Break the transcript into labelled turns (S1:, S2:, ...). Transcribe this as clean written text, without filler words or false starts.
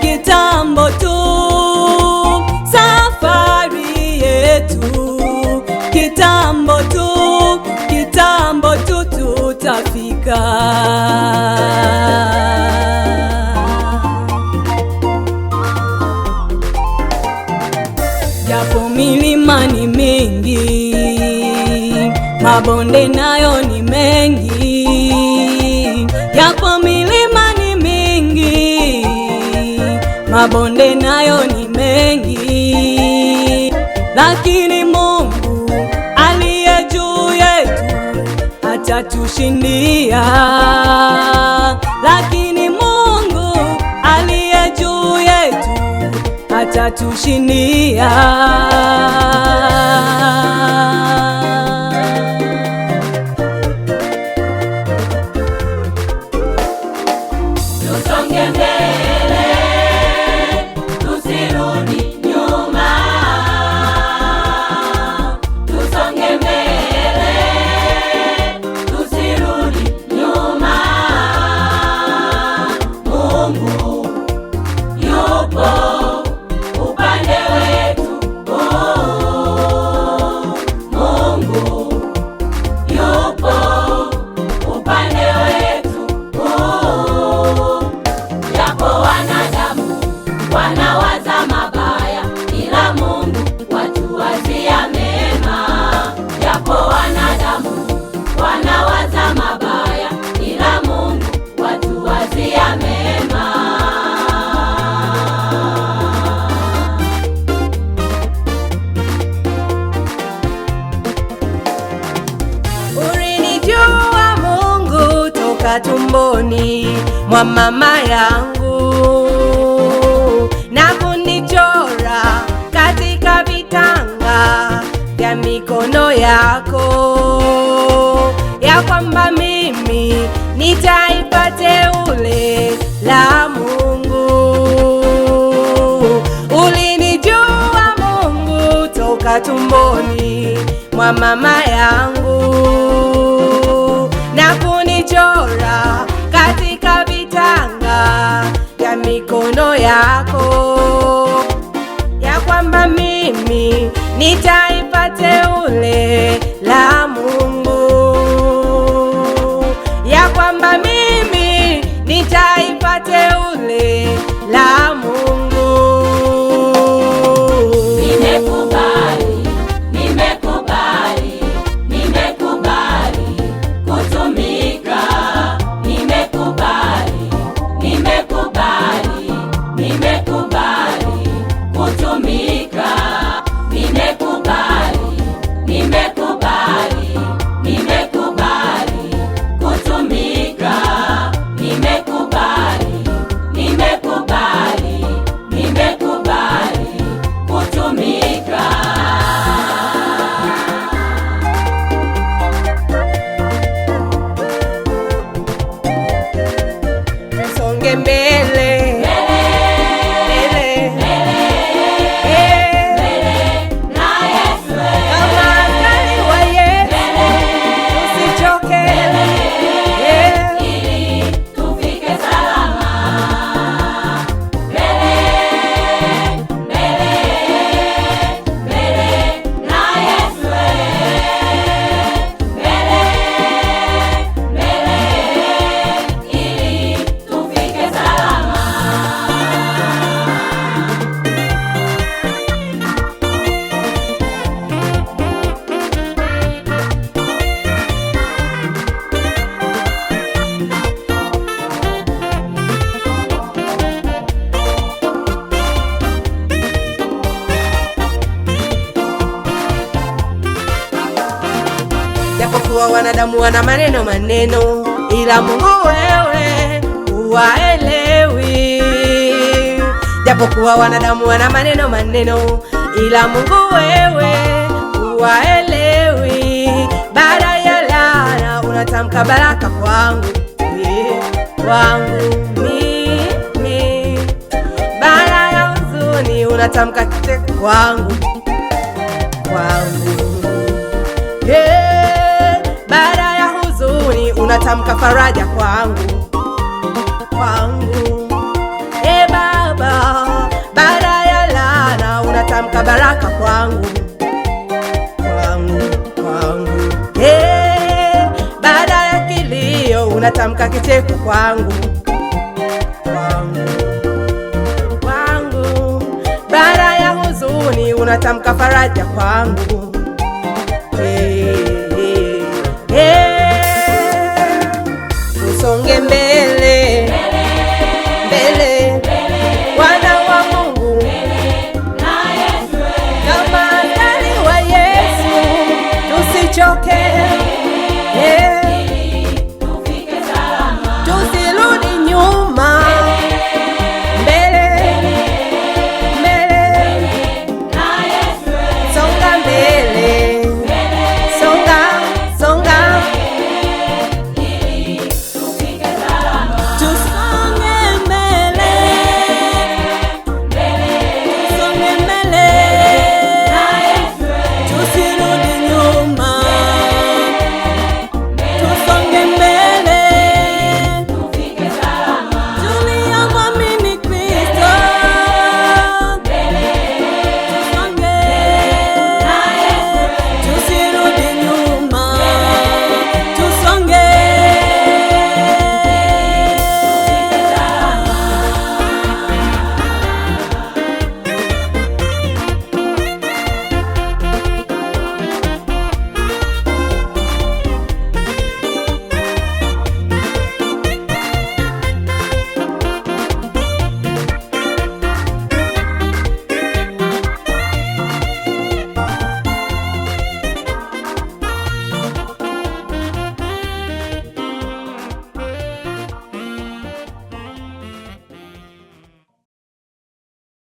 S1: kitambo tu, safari yetu, kitambo tu tutafika. Japo milima ni mingi, mabonde nayo ni mengi. Japo milima ni mingi, mabonde nayo ni mengi, lakini Mungu aliye juu yetu atatushindia. Lakini Mungu aliye juu yetu atatushindia.
S2: Tusonge mbele, tusirudi nyuma. Tusonge mbele, tusirudi nyuma. Mungu yupo upande wetu. Mungu yupo upande wetu. Japo wanadamu wanawaza mabaya, ila Mungu watuwazia mema. Japo wanadamu wanawaza mabaya, ila Mungu watuwazia mema.
S3: Ulinijua Mungu toka tumboni mwa mama yangu, na kunichora katika vitanga vya mikono yako, ya kwamba mimi nitaifa teule la Mungu. Ulinijua Mungu toka tumboni mwa mama yangu, na kunichora katika vitanga vya mikono yako, ya kwamba mimi ni taifa teule la Mungu, ya kwamba mimi ni taifa teule la Mungu.
S2: Nimekubali, nimekubali, nimekubali kutumika. Nimekubali, nimekubali, nimekubali kutumika. Nimekubali, nimekubali, nimekubali kutumika. Nimekubali, nimekubali, nimekubali kutumika.
S3: Songe mbele, japokuwa wanadamu wana maneno, ila Mungu wewe huwaelewi. Japokuwa wanadamu wana maneno, ila Mungu wewe huwaelewi. Baada ya laana unatamka baraka kwangu, kwangu mimi. Baada ya huzuni unatamka kicheko kwangu, kwangu. Baada ya huzuni unatamka faraja kwangu, kwangu. unatamka baraka kwangu, kwangu. Yeah. Baada ya kilio unatamka kicheko kwangu, kwangu. Baada ya huzuni unatamka faraja kwangu,